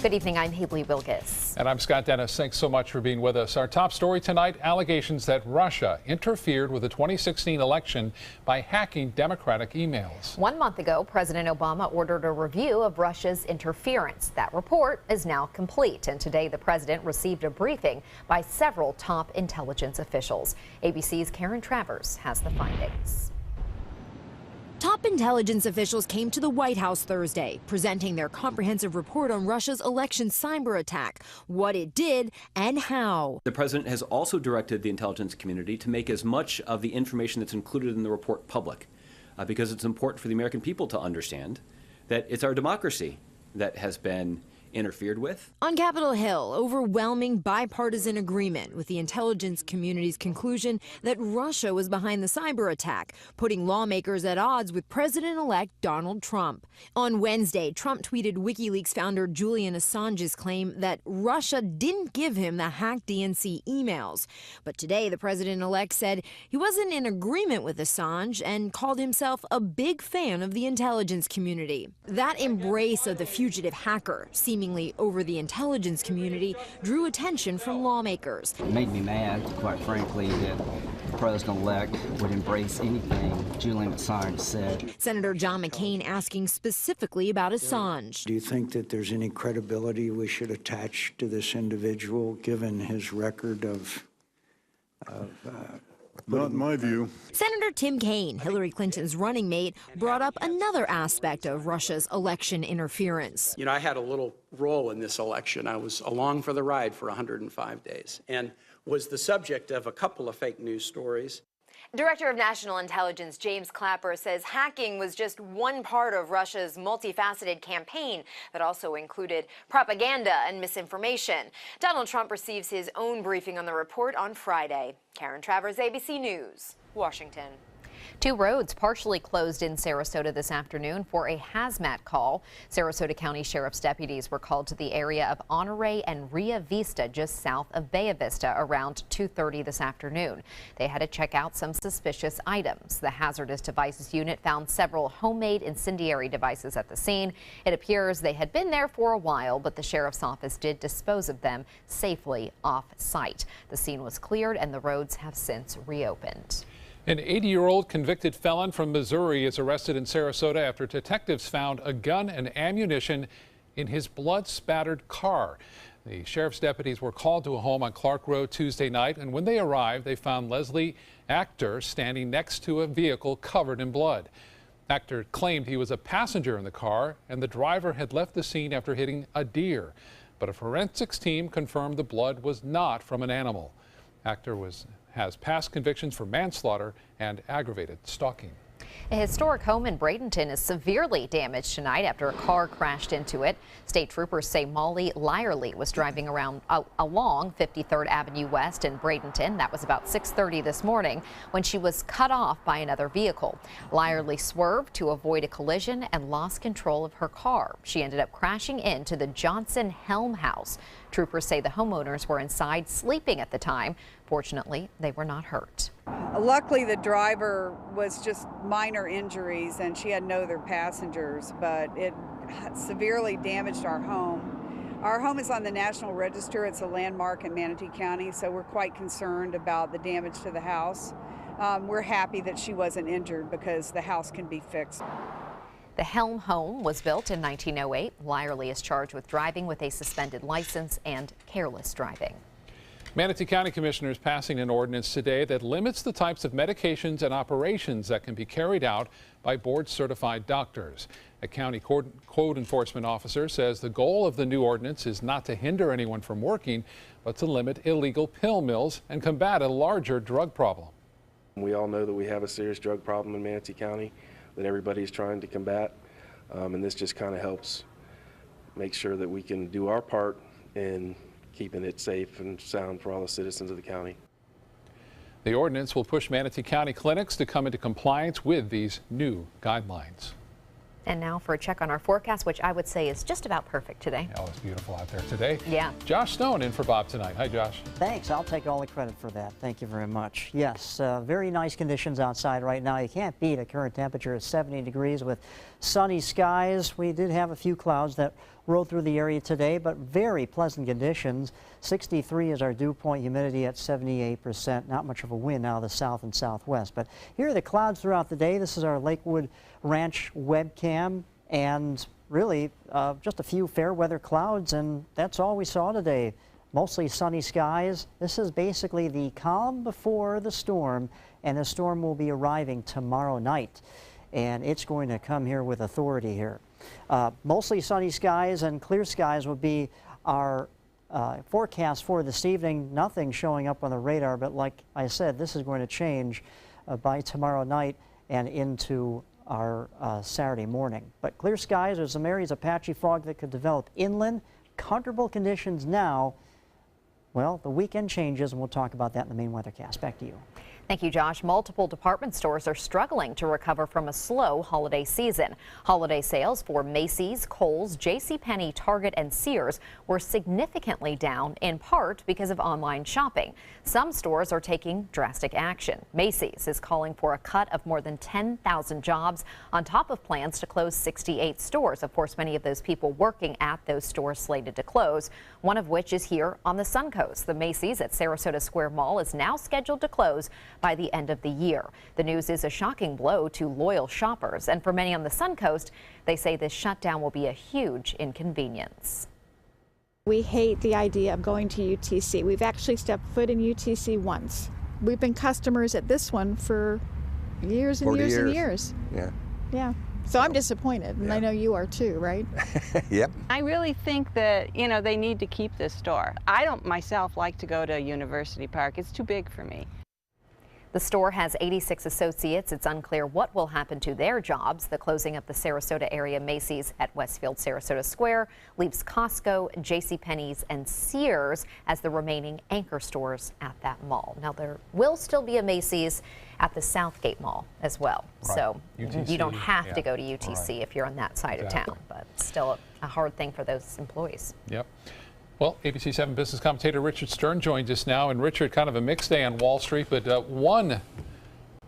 Good evening, I'm Haley Wilgus. And I'm Scott Dennis. Thanks so much for being with us. Our top story tonight, allegations that Russia interfered with the 2016 election by hacking Democratic emails. 1 month ago, President Obama ordered a review of Russia's interference. That report is now complete, and today the president received a briefing by several top intelligence officials. ABC's Karen Travers has the findings. Top intelligence officials came to the White House Thursday, presenting their comprehensive report on Russia's election cyber attack, what it did and how. The president has also directed the intelligence community to make as much of the information that's included in the report public, because it's important for the American people to understand that it's our democracy that has been interfered with. On Capitol Hill, overwhelming bipartisan agreement with the intelligence community's conclusion that Russia was behind the cyber attack, putting lawmakers at odds with President-elect Donald Trump. On Wednesday, Trump tweeted WikiLeaks founder Julian Assange's claim that Russia didn't give him the hacked DNC emails. But today, the president-elect said he wasn't in agreement with Assange and called himself a big fan of the intelligence community. That embrace of the fugitive hacker, seemingly over the intelligence community, drew attention from lawmakers. It made me mad, quite frankly, that the president-elect would embrace anything Julian Assange said. Senator John McCain asking specifically about Assange. Do you think that there's any credibility we should attach to this individual, given his record of Not in my view. Senator Tim Kaine, Hillary Clinton's running mate, brought up another aspect of Russia's election interference. You know, I had a little role in this election. I was along for the ride for 105 days and was the subject of a couple of fake news stories. Director of National Intelligence James Clapper says hacking was just one part of Russia's multifaceted campaign that also included propaganda and misinformation. Donald Trump receives his own briefing on the report on Friday. Karen Travers, ABC News, Washington. 2 roads partially closed in Sarasota this afternoon for a hazmat call. Sarasota County Sheriff's deputies were called to the area of Honore and Ria Vista, just south of Bay Vista, around 2:30 this afternoon. They had to check out some suspicious items. The hazardous devices unit found several homemade incendiary devices at the scene. It appears they had been there for a while, but the sheriff's office did dispose of them safely off-site. The scene was cleared and the roads have since reopened. An 80-year-old convicted felon from Missouri is arrested in Sarasota after detectives found a gun and ammunition in his blood-spattered car. The sheriff's deputies were called to a home on Clark Road Tuesday night, and when they arrived, they found Leslie Actor standing next to a vehicle covered in blood. Actor claimed he was a passenger in the car and the driver had left the scene after hitting a deer. But a forensics team confirmed the blood was not from an animal. Actor has past convictions for manslaughter and aggravated stalking. A historic home in Bradenton is severely damaged tonight after a car crashed into it. State troopers say Molly Lyerly was driving along 53rd Avenue West in Bradenton. That was about 6:30 this morning when she was cut off by another vehicle. Lyerly swerved to avoid a collision and lost control of her car. She ended up crashing into the Johnson Helm house. Troopers say the homeowners were inside sleeping at the time. Fortunately, they were not hurt. Luckily, the driver was just minor injuries and she had no other passengers, but it severely damaged our home. Our home is on the National Register. It's a landmark in Manatee County, so we're quite concerned about the damage to the house. We're happy that she wasn't injured because the house can be fixed. The Helm home was built in 1908. Lyerly is charged with driving with a suspended license and careless driving. Manatee County Commissioners passing an ordinance today that limits the types of medications and operations that can be carried out by board-certified doctors. A county code enforcement officer says the goal of the new ordinance is not to hinder anyone from working, but to limit illegal pill mills and combat a larger drug problem. We all know that we have a serious drug problem in Manatee County that everybody's trying to combat, and this just kind of helps make sure that we can do our part in keeping it safe and sound for all the citizens of the county. The ordinance will push Manatee County clinics to come into compliance with these new guidelines. And now for a check on our forecast, which I would say is just about perfect today. Oh, it's beautiful out there today. Yeah. Josh Stone in for Bob tonight. Hi, Josh. Thanks. I'll take all the credit for that. Thank you very much. Yes, very nice conditions outside right now. You can't beat a current temperature of 70 degrees with sunny skies. We did have a few clouds that rode through the area today, but very pleasant conditions. 63 is our dew point, humidity at 78%. Not much of a wind out of the south and southwest. But here are the clouds throughout the day. This is our Lakewood Ranch webcam, and really just a few fair weather clouds, and that's all we saw today. Mostly sunny skies. This is basically the calm before the storm, and the storm will be arriving tomorrow night, and it's going to come here with authority here. Mostly sunny skies and clear skies will be our forecast for this evening. Nothing showing up on the radar, but like I said, this is going to change by tomorrow night and into our Saturday morning. But clear skies, there's some areas of patchy fog that could develop inland. Comfortable conditions now. Well, the weekend changes, and we'll talk about that in the main weathercast. Back to you. Thank you, Josh. Multiple department stores are struggling to recover from a slow holiday season. Holiday sales for Macy's, Kohl's, JCPenney, Target, and Sears were significantly down, in part because of online shopping. Some stores are taking drastic action. Macy's is calling for a cut of more than 10,000 jobs on top of plans to close 68 stores. Of course, many of those people working at those stores slated to close, one of which is here on the Suncoast. The Macy's at Sarasota Square Mall is now scheduled to close by the end of the year. The news is a shocking blow to loyal shoppers, and for many on the Suncoast, they say this shutdown will be a huge inconvenience. We hate the idea of going to UTC. We've actually stepped foot in UTC once. We've been customers at this one for years and years and years. Yeah. Yeah. So I'm disappointed, and I know you are too, right? Yep. I really think that, you know, they need to keep this store. I don't myself like to go to University Park. It's too big for me. The store has 86 associates. It's unclear what will happen to their jobs. The closing of the Sarasota area Macy's at Westfield Sarasota Square leaves Costco, JCPenney's, and Sears as the remaining anchor stores at that mall. Now, there will still be a Macy's at the Southgate Mall as well. Right. So UTC, you don't have to go to yeah, UTC right. if you're on that side of town, but still a hard thing for those employees. Yep. Well, ABC 7 business commentator Richard Stern joins us now. And Richard, kind of a mixed day on Wall Street, but one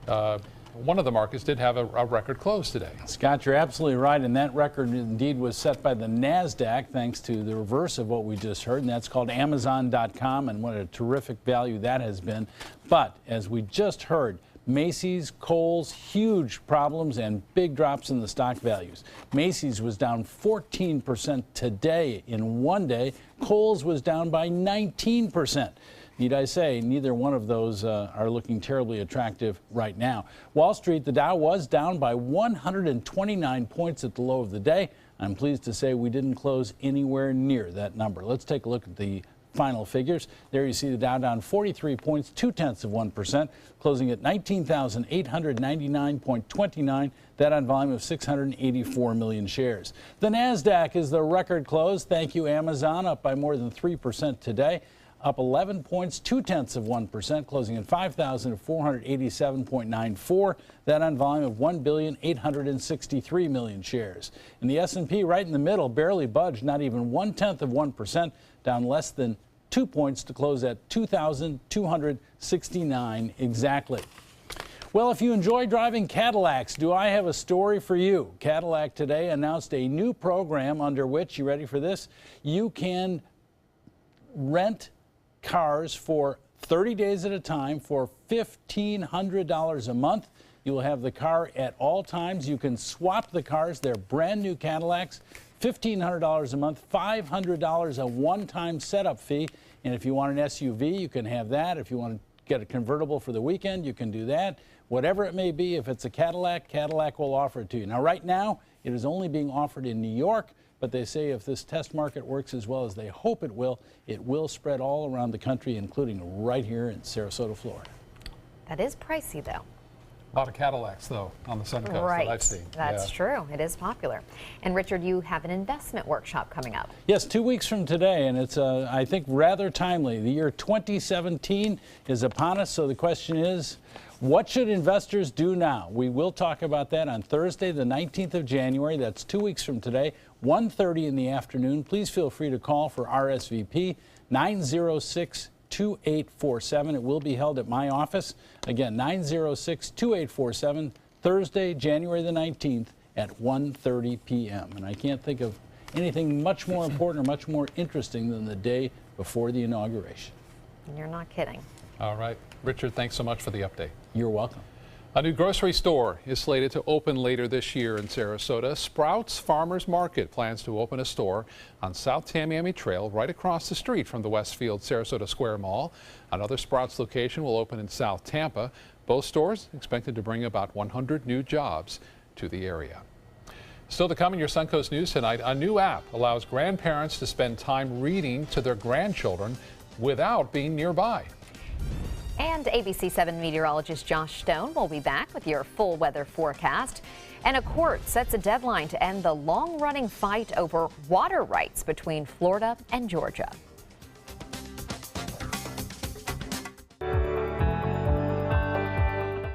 of the markets did have a record close today. Scott, you're absolutely right, and that record indeed was set by the NASDAQ thanks to the reverse of what we just heard, and that's called Amazon.com, and what a terrific value that has been. But as we just heard, Macy's, Kohl's, huge problems and big drops in the stock values. Macy's was down 14% today in one day. Kohl's was down by 19%. Need I say, neither one of those are looking terribly attractive right now. Wall Street, the Dow was down by 129 points at the low of the day. I'm pleased to say we didn't close anywhere near that number. Let's take a look at the final figures. There you see the Dow down 43 points, 0.2%, closing at 19,899.29. That on volume of 684 million shares. The NASDAQ is the record close. Thank you, Amazon, up by more than 3% today. Up 11 points, 0.2%, closing at 5,487.94. That on volume of 1,863 million shares. And the S&P right in the middle, barely budged, not even 0.1%, down less than 2 points to close at 2,269 exactly. Well, if you enjoy driving Cadillacs, do I have a story for you? Cadillac today announced a new program under which, you ready for this? You can rent cars for 30 days at a time for $1,500 a month. You will have the car at all times. You can swap the cars. They're brand new Cadillacs. $1,500 a month, $500 a one-time setup fee. And if you want an SUV, you can have that. If you want to get a convertible for the weekend, you can do that. Whatever it may be, if it's a Cadillac, Cadillac will offer it to you. Now, right now, it is only being offered in New York, but they say if this test market works as well as they hope it will spread all around the country, including right here in Sarasota, Florida. That is pricey, though. A lot of Cadillacs, though, on the Suncoast right. that I've seen. That's true. It is popular. And Richard, you have an investment workshop coming up. Yes, 2 weeks from today, and it's, I think, rather timely. The year 2017 is upon us, so the question is, what should investors do now? We will talk about that on Thursday, the 19th of January. That's 2 weeks from today, 1:30 in the afternoon. Please feel free to call for RSVP 906-2847. It will be held at my office. Again, 906-2847, Thursday, January the 19th at 1:30 p.m. And I can't think of anything much more important or much more interesting than the day before the inauguration. You're not kidding. All right. Richard, thanks so much for the update. You're welcome. A new grocery store is slated to open later this year in Sarasota. Sprouts Farmers Market plans to open a store on South Tamiami Trail right across the street from the Westfield Sarasota Square Mall. Another Sprouts location will open in South Tampa. Both stores expected to bring about 100 new jobs to the area. Still to come in your Suncoast News tonight, a new app allows grandparents to spend time reading to their grandchildren without being nearby. And ABC 7 meteorologist Josh Stone will be back with your full weather forecast. And a court sets a deadline to end the long-running fight over water rights between Florida and Georgia.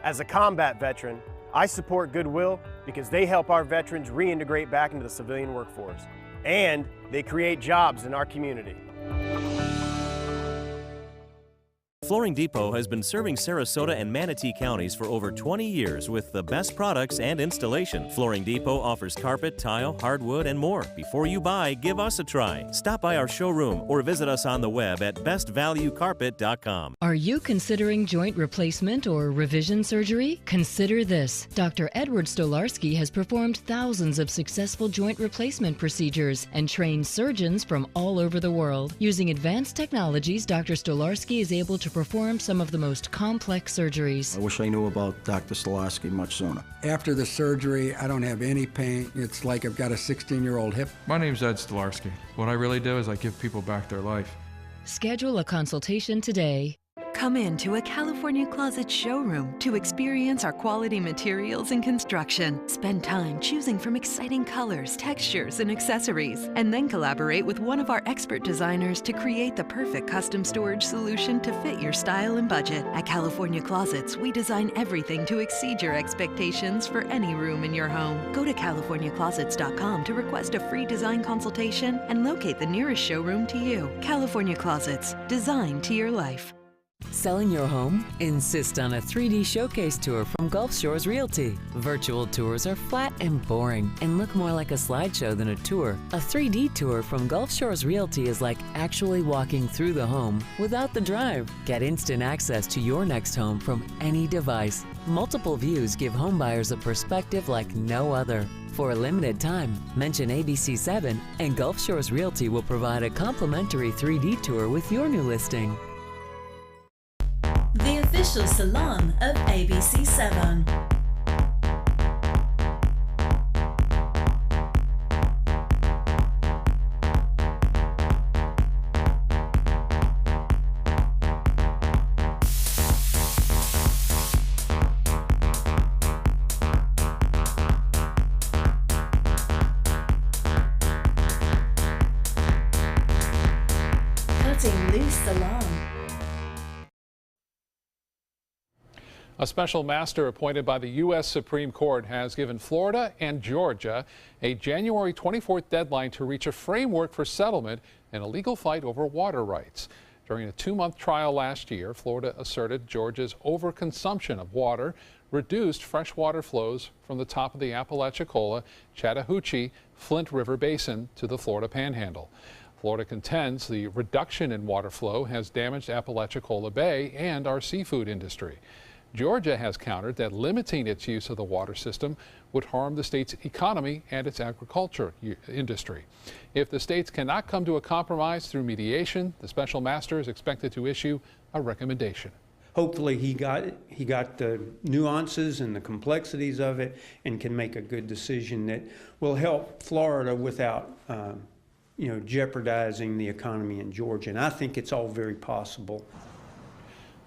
As a combat veteran, I support Goodwill because they help our veterans reintegrate back into the civilian workforce. And they create jobs in our community. Flooring Depot has been serving Sarasota and Manatee counties for over 20 years with the best products and installation. Flooring Depot offers carpet, tile, hardwood, and more. Before you buy, give us a try. Stop by our showroom or visit us on the web at bestvaluecarpet.com. Are you considering joint replacement or revision surgery? Consider this. Dr. Edward Stolarski has performed thousands of successful joint replacement procedures and trained surgeons from all over the world. Using advanced technologies, Dr. Stolarski is able to perform some of the most complex surgeries. I wish I knew about Dr. Stolarski much sooner. After the surgery, I don't have any pain. It's like I've got a 16-year-old hip. My name's Ed Stolarski. What I really do is I give people back their life. Schedule a consultation today. Come into a California Closets showroom to experience our quality materials and construction. Spend time choosing from exciting colors, textures, and accessories, and then collaborate with one of our expert designers to create the perfect custom storage solution to fit your style and budget. At California Closets, we design everything to exceed your expectations for any room in your home. Go to CaliforniaClosets.com to request a free design consultation and locate the nearest showroom to you. California Closets, designed to your life. Selling your home? Insist on a 3D showcase tour from Gulf Shores Realty. Virtual tours are flat and boring and look more like a slideshow than a tour. A 3D tour from Gulf Shores Realty is like actually walking through the home without the drive. Get instant access to your next home from any device. Multiple views give homebuyers a perspective like no other. For a limited time, mention ABC7 and Gulf Shores Realty will provide a complimentary 3D tour with your new listing. The official salon of ABC7. Cutting Loose Salon. A special master appointed by the U.S. Supreme Court has given Florida and Georgia a January 24th deadline to reach a framework for settlement in a legal fight over water rights. During a 2-month trial last year, Florida asserted Georgia's overconsumption of water reduced freshwater flows from the top of the Apalachicola, Chattahoochee, Flint River Basin to the Florida Panhandle. Florida contends the reduction in water flow has damaged Apalachicola Bay and our seafood industry. Georgia has countered that limiting its use of the water system would harm the state's economy and its agriculture industry. If the states cannot come to a compromise through mediation, the special master is expected to issue a recommendation. Hopefully he got the nuances and the complexities of it and can make a good decision that will help Florida without jeopardizing the economy in Georgia. And I think it's all very possible.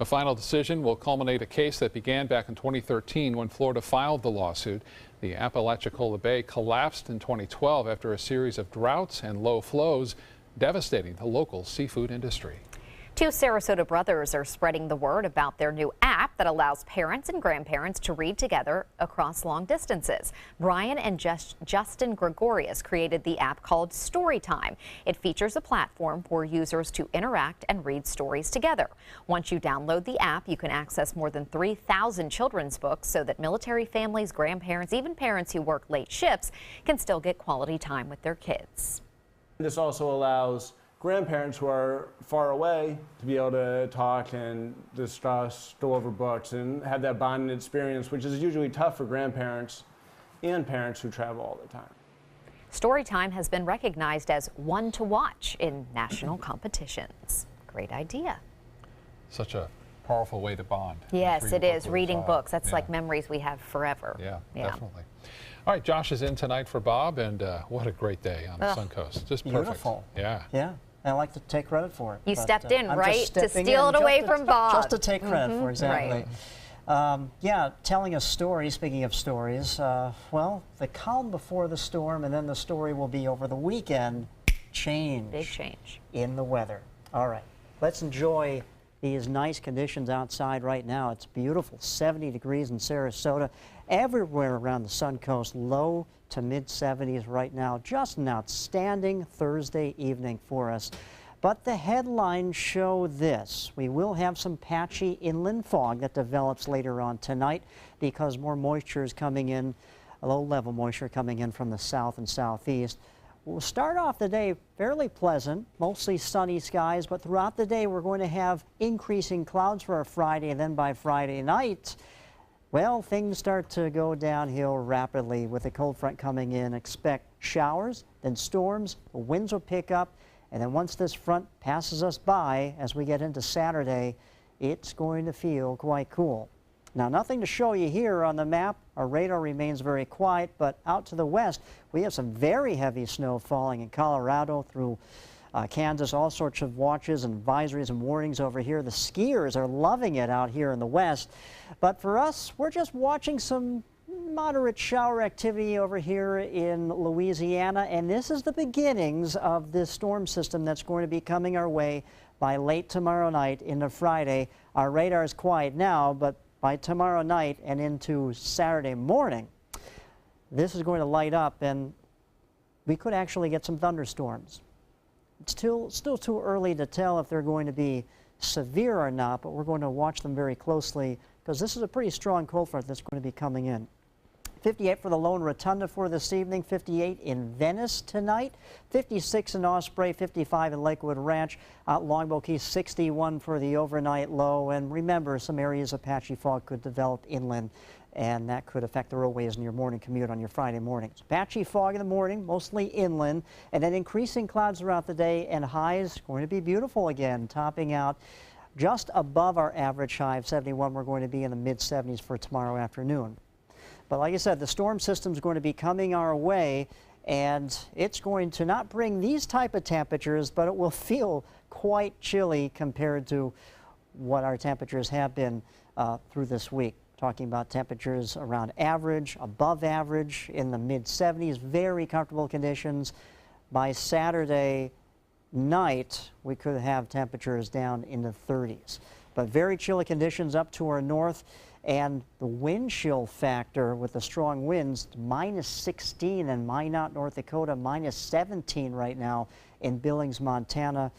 A final decision will culminate a case that began back in 2013 when Florida filed the lawsuit. The Apalachicola Bay collapsed in 2012 after a series of droughts and low flows, devastating the local seafood industry. Two Sarasota brothers are spreading the word about their new app that allows parents and grandparents to read together across long distances. Brian and Justin Gregorius created the app called Storytime. It features a platform for users to interact and read stories together. Once you download the app, you can access more than 3,000 children's books so that military families, grandparents, even parents who work late shifts can still get quality time with their kids. This also allows grandparents who are far away to be able to talk and discuss, go over books, and have that bonding experience, which is usually tough for grandparents and parents who travel all the time. Storytime has been recognized as one to watch in national competitions. Great idea. Such a powerful way to bond. Yes, it is. Reading books. That's like memories we have forever. Yeah, definitely. All right, Josh is in tonight for Bob, and what a great day on the Suncoast. Just perfect. Beautiful. Yeah. Yeah. I like to take credit for it. You stepped in, I'm right? just To stepping steal in it away just from Bob. Just to take credit for it, exactly. Right. Yeah, telling a story, speaking of stories, well, the calm before the storm, and then the story will be over the weekend. Change. Big change. In the weather. All right, let's enjoy these nice conditions outside right now. It's beautiful, 70 degrees in Sarasota. Everywhere around the Suncoast, low to mid-70s right now. Just an outstanding Thursday evening for us. But the headlines show this. We will have some patchy inland fog that develops later on tonight because more moisture is coming in, low-level moisture coming in from the south and southeast. We'll start off the day fairly pleasant, mostly sunny skies, but throughout the day we're going to have increasing clouds for our Friday, and then by Friday night, well, things start to go downhill rapidly with the cold front coming in. Expect showers, then storms, the winds will pick up, and then once this front passes us by as we get into Saturday, it's going to feel quite cool. Now, nothing to show you here on the map. Our radar remains very quiet, but out to the west, we have some very heavy snow falling in Colorado through Kansas, all sorts of watches and advisories and warnings over here. The skiers are loving it out here in the west. But for us, we're just watching some moderate shower activity over here in Louisiana, and this is the beginnings of this storm system that's going to be coming our way by late tomorrow night into Friday. Our radar is quiet now, but by tomorrow night and into Saturday morning, this is going to light up, and we could actually get some thunderstorms. It's still too early to tell if they're going to be severe or not, but we're going to watch them very closely because this is a pretty strong cold front that's going to be coming in. 58 for the Lone Rotunda for this evening, 58 in Venice tonight, 56 in Osprey, 55 in Lakewood Ranch, out Longboat Key, 61 for the overnight low. And remember, some areas of patchy fog could develop inland, and that could affect the roadways in your morning commute on your Friday mornings. Patchy fog in the morning, mostly inland, and then increasing clouds throughout the day, and highs going to be beautiful again, topping out just above our average high of 71. We're going to be in the mid-70s for tomorrow afternoon. But like I said, the storm system is going to be coming our way, and it's going to not bring these type of temperatures, but it will feel quite chilly compared to what our temperatures have been through this week. Talking about temperatures around average, above average, in the mid-70s, very comfortable conditions. By Saturday night, we could have temperatures down in the 30s. But very chilly conditions up to our north. And the wind chill factor with the strong winds, -16 in Minot, North Dakota, -17 right now in Billings, Montana.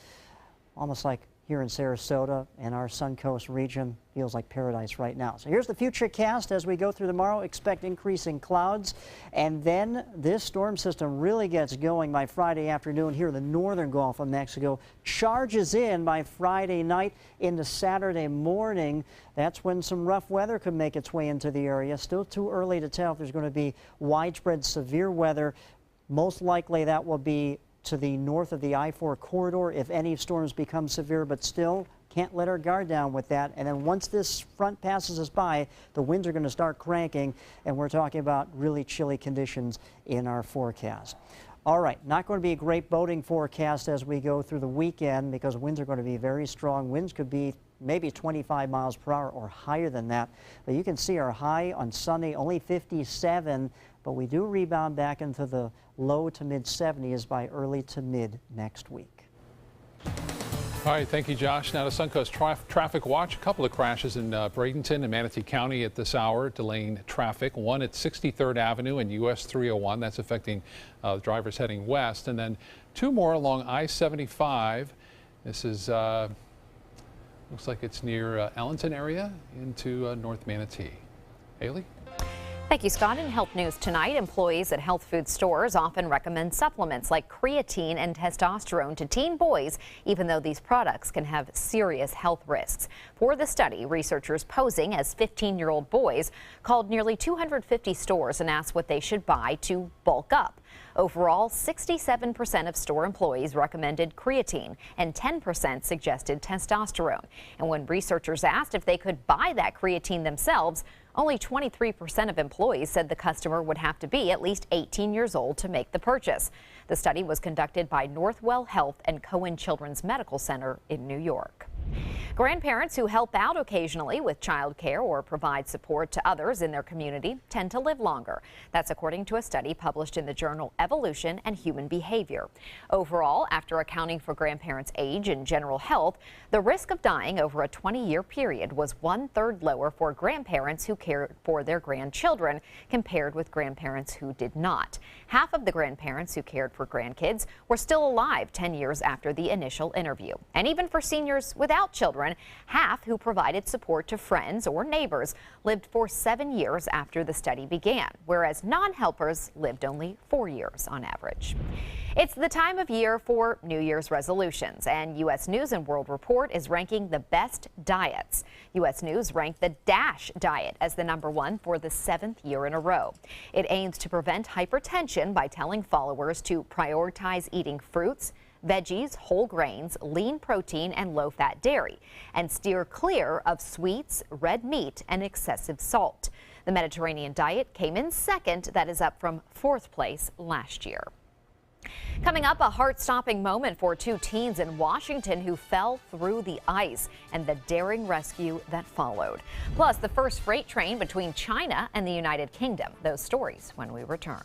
Almost like here in Sarasota and our Suncoast region, feels like paradise right now. So here's the future cast as we go through tomorrow. Expect increasing clouds, and then this storm system really gets going by Friday afternoon here in the northern Gulf of Mexico, charges in by Friday night into Saturday morning. That's when some rough weather could make its way into the area. Still too early to tell if there's going to be widespread severe weather. Most likely that will be to the north of the I-4 corridor if any storms become severe, but still can't let our guard down with that. And then once this front passes us by, the winds are going to start cranking, and we're talking about really chilly conditions in our forecast. All right, not going to be a great boating forecast as we go through the weekend because winds are going to be very strong. Winds could be maybe 25 miles per hour or higher than that. But you can see our high on Sunday, only 57, but we do rebound back into the low to mid 70s by early to mid next week. All right, thank you, Josh. Now to Suncoast Traffic Watch. A couple of crashes in Bradenton and Manatee County at this hour, delaying traffic. One at 63rd Avenue and US 301. That's affecting drivers heading west. And then two more along I-75. This is, looks like it's near Allenton area into North Manatee. Haley? Thank you, Scott. In health news tonight, employees at health food stores often recommend supplements like creatine and testosterone to teen boys, even though these products can have serious health risks. For the study, researchers posing as 15-year-old boys called nearly 250 stores and asked what they should buy to bulk up. Overall, 67% of store employees recommended creatine and 10% suggested testosterone. And when researchers asked if they could buy that creatine themselves, only 23% of employees said the customer would have to be at least 18 years old to make the purchase. The study was conducted by Northwell Health and Cohen Children's Medical Center in New York. Grandparents who help out occasionally with child care or provide support to others in their community tend to live longer. That's according to a study published in the journal Evolution and Human Behavior. Overall, after accounting for grandparents' age and general health, the risk of dying over a 20-year period was 1/3 lower for grandparents who cared for their grandchildren compared with grandparents who did not. Half of the grandparents who cared for grandkids were still alive 10 years after the initial interview. And even for seniors without children, half who provided support to friends or neighbors lived for 7 years after the study began, whereas non-helpers lived only 4 years on average. It's the time of year for New Year's resolutions, and U.S. News & World Report is ranking the best diets. U.S. News ranked the DASH diet as the #1 for the 7th year in a row. It aims to prevent hypertension by telling followers to prioritize eating fruits, veggies, whole grains, lean protein, and low-fat dairy, and steer clear of sweets, red meat, and excessive salt. The Mediterranean diet came in second. That is up from 4th place last year. Coming up, a heart-stopping moment for two teens in Washington who fell through the ice and the daring rescue that followed. Plus, the first freight train between China and the United Kingdom. Those stories when we return.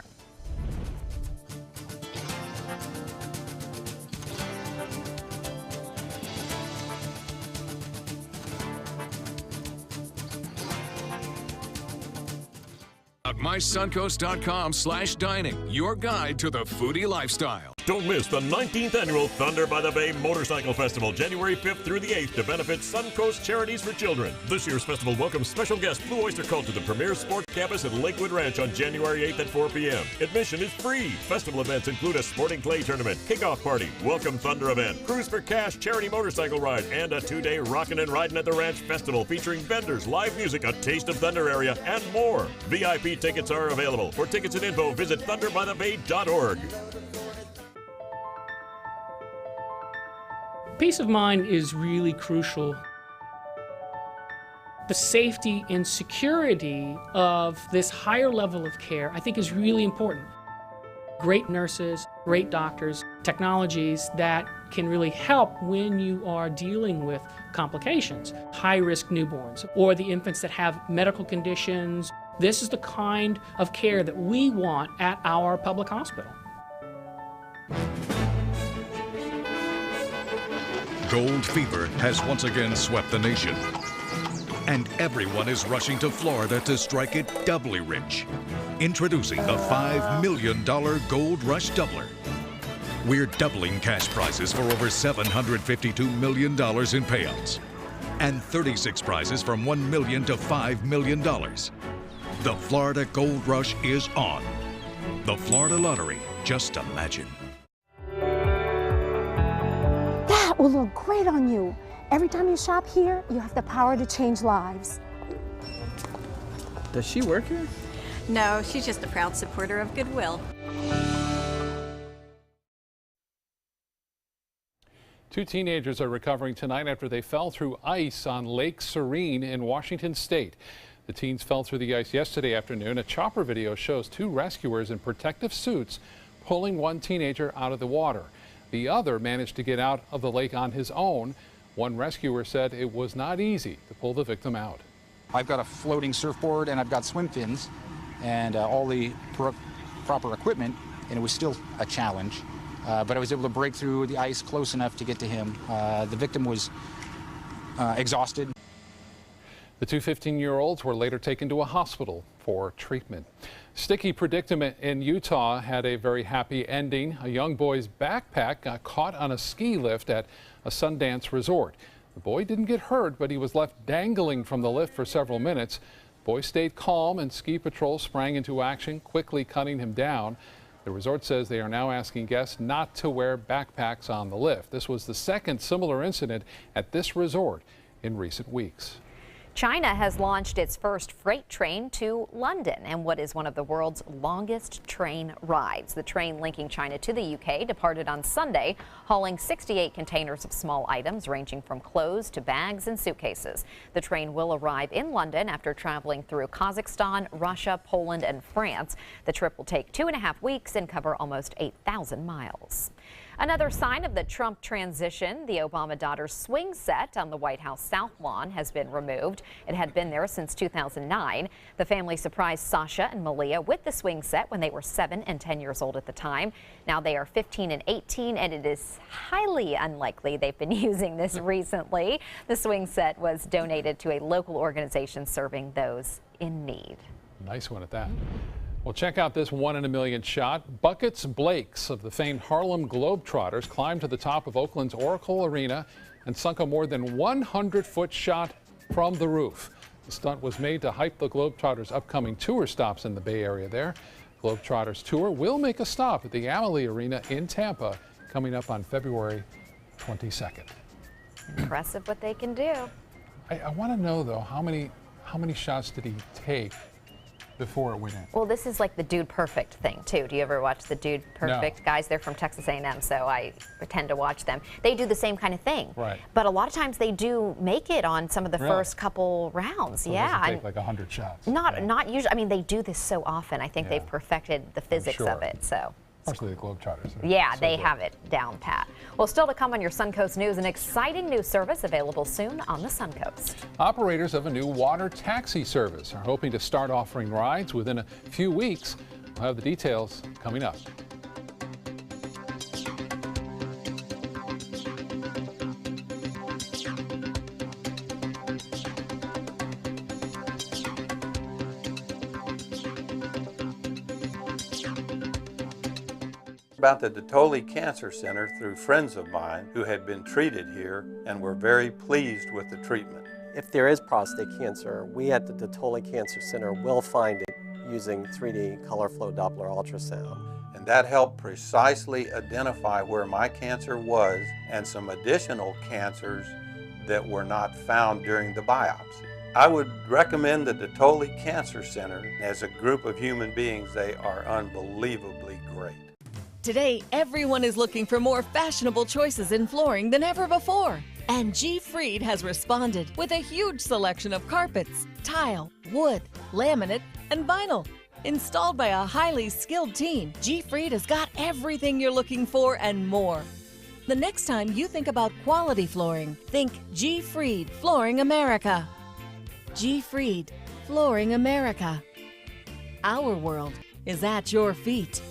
MySuncoast.com/dining, your guide to the foodie lifestyle. Don't miss the 19th annual Thunder by the Bay Motorcycle Festival, January 5th through the 8th, to benefit Suncoast Charities for Children. This year's festival welcomes special guest Blue Oyster Cult to the premier sports campus at Lakewood Ranch on January 8th at 4 p.m. Admission is free. Festival events include a sporting clay tournament, kickoff party, welcome Thunder event, Cruise for Cash charity motorcycle ride, and a 2-day Rockin' and Ridin' at the Ranch festival featuring vendors, live music, a Taste of Thunder area, and more. VIP tickets are available. For tickets and info, visit thunderbythebay.org. Peace of mind is really crucial. The safety and security of this higher level of care, I think, is really important. Great nurses, great doctors, technologies that can really help when you are dealing with complications, high-risk newborns, or the infants that have medical conditions. This is the kind of care that we want at our public hospital. Gold fever has once again swept the nation, and everyone is rushing to Florida to strike it doubly rich. Introducing the $5 million Gold Rush Doubler. We're doubling cash prizes for over $752 million in payouts, and 36 prizes from $1 million to $5 million. The Florida Gold Rush is on. The Florida Lottery, just imagine. That will look great on you. Every time you shop here, you have the power to change lives. Does she work here? No, she's just a proud supporter of Goodwill. Two teenagers are recovering tonight after they fell through ice on Lake Serene in Washington State. The teens fell through the ice yesterday afternoon. A chopper video shows two rescuers in protective suits pulling one teenager out of the water. The other managed to get out of the lake on his own. One rescuer said it was not easy to pull the victim out. I've got a floating surfboard and I've got swim fins and all the proper equipment, and it was still a challenge. but I was able to break through the ice close enough to get to him. The victim was exhausted. The two 15-year-olds were later taken to a hospital for treatment. Sticky predicament in Utah had a very happy ending. A young boy's backpack got caught on a ski lift at a Sundance resort. The boy didn't get hurt, but he was left dangling from the lift for several minutes. The boy stayed calm, and ski patrol sprang into action, quickly cutting him down. The resort says they are now asking guests not to wear backpacks on the lift. This was the second similar incident at this resort in recent weeks. China has launched its first freight train to London and what is one of the world's longest train rides. The train linking China to the UK departed on Sunday, hauling 68 containers of small items ranging from clothes to bags and suitcases. The train will arrive in London after traveling through Kazakhstan, Russia, Poland, and France. The trip will take 2.5 weeks and cover almost 8,000 miles. Another sign of the Trump transition, the Obama daughter's swing set on the White House South Lawn has been removed. It had been there since 2009. The family surprised Sasha and Malia with the swing set when they were 7 and 10 years old at the time. Now they are 15 and 18, and it is highly unlikely they've been using this recently. The swing set was donated to a local organization serving those in need. Nice one at that. Well, check out this 1 in a million shot. Buckets Blakes of the famed Harlem Globetrotters climbed to the top of Oakland's Oracle Arena and sunk a more than 100-foot shot from the roof. The stunt was made to hype the Globetrotters' upcoming tour stops in the Bay Area there. Globetrotters tour will make a stop at the Amalie Arena in Tampa coming up on February 22nd. Impressive what they can do. I want to know, though, how many shots did he take before it went in? Well, this is like the Dude Perfect thing, too. Do you ever watch the Dude Perfect? No. Guys, they're from Texas A&M, so I tend to watch them. They do the same kind of thing. Right. But a lot of times they do make it on some of the Really? first couple rounds. So yeah. It doesn't take like 100 shots. Not usually. I mean, they do this so often. I think they've perfected the physics of it. So. Especially the Globetrotters. Yeah, so they good. have it down pat. Well, still to come on your Suncoast News, an exciting new service available soon on the Suncoast. Operators of a new water taxi service are hoping to start offering rides within a few weeks. We'll have the details coming up. About the Datoli Cancer Center through friends of mine who had been treated here and were very pleased with the treatment. If there is prostate cancer, we at the Datoli Cancer Center will find it using 3D color flow Doppler ultrasound. And that helped precisely identify where my cancer was and some additional cancers that were not found during the biopsy. I would recommend the Datoli Cancer Center. As a group of human beings, they are unbelievably great. Today, everyone is looking for more fashionable choices in flooring than ever before. And G. Fried has responded with a huge selection of carpets, tile, wood, laminate, and vinyl. Installed by a highly skilled team, G. Fried has got everything you're looking for and more. The next time you think about quality flooring, think G. Fried Flooring America. G. Fried Flooring America. Our world is at your feet.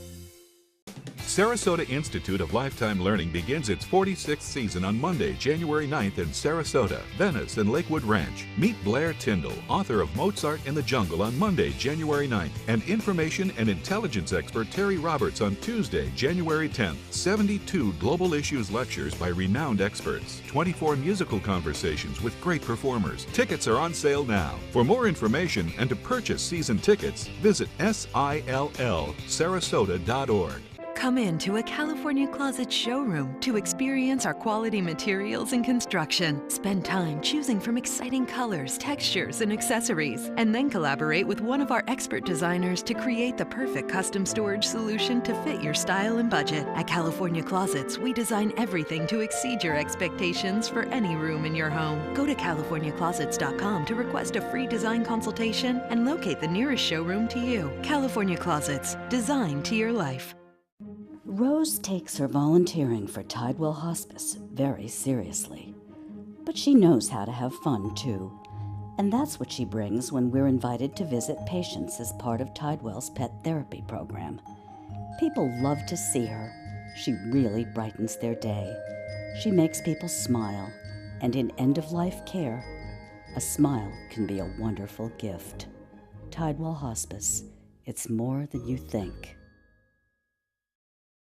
Sarasota Institute of Lifetime Learning begins its 46th season on Monday, January 9th in Sarasota, Venice, and Lakewood Ranch. Meet Blair Tyndall, author of Mozart in the Jungle, on Monday, January 9th, and information and intelligence expert Terry Roberts on Tuesday, January 10th. 72 global issues lectures by renowned experts, 24 musical conversations with great performers. Tickets are on sale now. For more information and to purchase season tickets, visit SILLSarasota.org. Come into a California Closet showroom to experience our quality materials and construction. Spend time choosing from exciting colors, textures, and accessories, and then collaborate with one of our expert designers to create the perfect custom storage solution to fit your style and budget. At California Closets, we design everything to exceed your expectations for any room in your home. Go to CaliforniaClosets.com to request a free design consultation and locate the nearest showroom to you. California Closets, designed to your life. Rose takes her volunteering for Tidewell Hospice very seriously. But she knows how to have fun, too. And that's what she brings when we're invited to visit patients as part of Tidewell's pet therapy program. People love to see her, She really brightens their day. She makes people smile, and in end-of-life care, a smile can be a wonderful gift. Tidewell Hospice. It's more than you think.